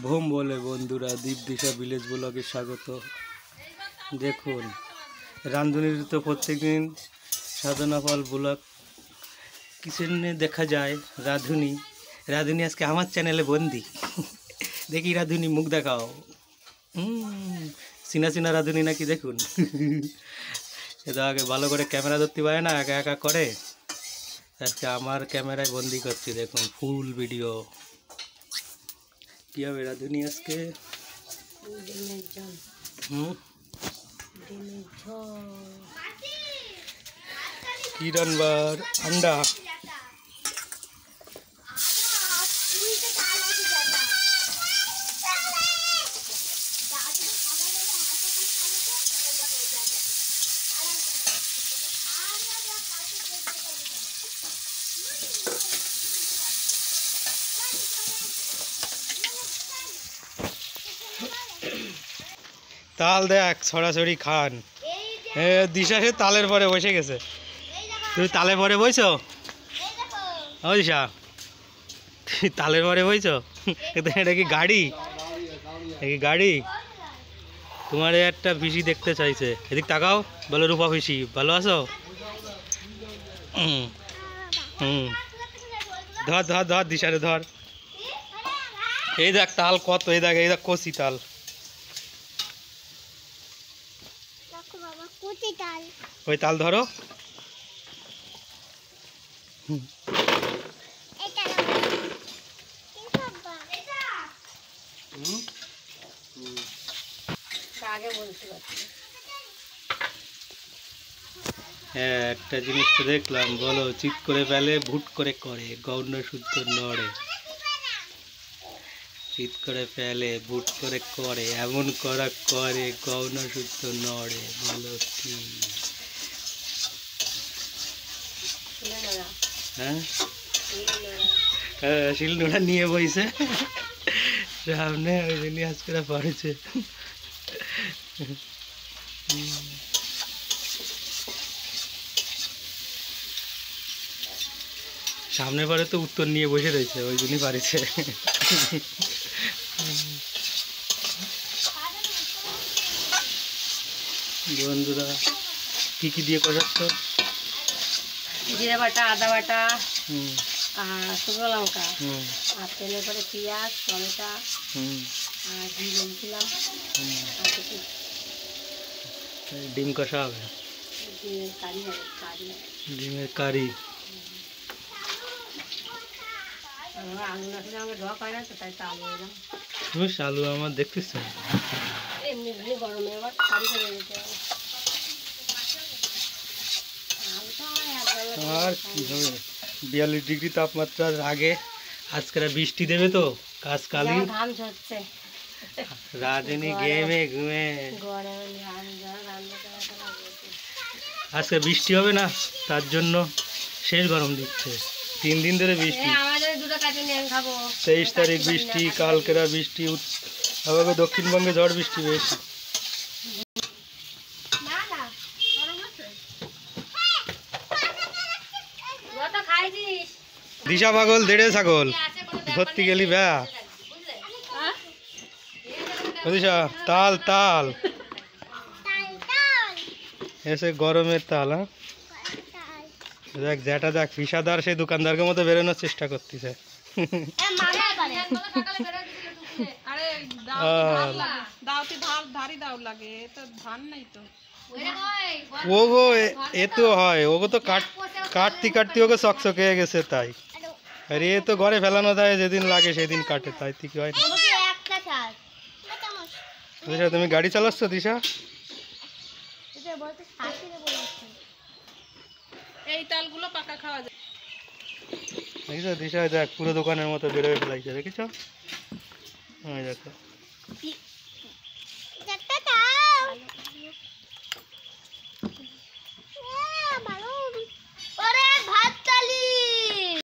Vom বলে বন্ধুরা, দীপ দিশা village ব্লগে স্বাগত। দেখুন, রাঁধুনির তো প্রত্যেকদিন সাধনা পাল ব্লগ কিচেনে দেখা যায়। রাঁধুনি আজকে আমার চ্যানেলে বন্দি। দেখি রাঁধুনি, মুখ দেখাও। চিনা চিনা রাঁধুনি নাকি দেখুন। এটা আগে ভালো করে ক্যামেরা ধরতে পারে না, একা একা করে। আজকে আমার ক্যামেরায় বন্দি করছি, দেখুন ফুল ভিডিও। কি হবে রাঁধুনি আজকে? কি রান্নার? আন্ডা। তাল দেখ ছড়াছড়ি খান। দিশা সে তালের পরে বসে গেছে। তুই তালের পরে বইছ? ও দিশা, তুই তালের পরে বইছ? এটা কি গাড়ি? গাড়ি? তোমার একটা পিসি দেখতে চাইছে, এদিক তাকাও। বলো রূপা পিসি, ভালো আছো? ধর ধর ধর দিশারে ধর। এই দেখ তাল কত, এই দেখ কচি তাল। ওই তাল ধরো। হ্যাঁ, একটা জিনিস তো দেখলাম, বলো। চিৎ করে ফেলে, ভুট করে করে, গৌণ শুদ্ধ নড়ে। চিৎ করে ফেলে, ভুট করে করে, এমন করা করে, গৌণ শুদ্ধ নড়ে। বলো কি? হ্যাঁ, শিলনোড়া নিয়ে বইছে সামনে, ওই জন্য আজকে পড়েছে। সামনে পরে তো উত্তর নিয়ে বসে রয়েছে, ওই জন্যই পারিছে। বন্ধুরা, কি কি দিয়ে কষাচ্ছ? জিরা বাটা, আদা বাটা, আর শুকনো লঙ্কা, আর তেলের পরে পেঁয়াজ, টমেটো, আর ঘি দিয়েছিলাম। ডিম কষা হবে, ডিমের কারি হবে, কারি। ডিমের কারি। আলু না খেলে আমার ঢক হয় না, তো তাই তো আলু এলাম। তুমি আলু আমার দেখতেছ? এমনি এমনি গরমে আবার কারি করে দিতে হবে। আর কি হবে, 42 ডিগ্রি তাপমাত্রার আগে আজকে বৃষ্টি দেবে তো। কাজ কালি ঘাম ঝরছে, রাঁধুনি ঘেমে ঘুমে। আজকে বৃষ্টি হবে না, তার জন্য শেষ গরম দিচ্ছে। 3 দিন ধরে বৃষ্টি। 23 তারিখ বৃষ্টি, কালকেরা বৃষ্টি। আবার দক্ষিণবঙ্গে ঝড় বৃষ্টি বেশি। দিশা পাগল, দেড়ে ছাগল ধরতে গেলি ব্যা। দিশা, তাল তাল এসে গরমের তাল। হ্যাঁ, দেখ যেটা দেখ, ফিসাদার সেই দোকানদারকে মতো বেরোনোর চেষ্টা করতেছে। ওগো এ তো হয়, ওগো তো কাটতে কাটতে ওকে চকচকে হয়ে গেছে তাই। আর এ তো ঘরে ফেলানো যায়, যেদিন লাগে সেদিন কাটে, তাই কি হয় না? দিশা, তুমি গাড়ি চালাচ্ছ? দিশা, এই তালগুলো পাকা খাওয়া যায়। দেখছো দিশা, দেখ পুরো দোকানের মতো বেরোয় ফেলাইছে, দেখেছ? দেখো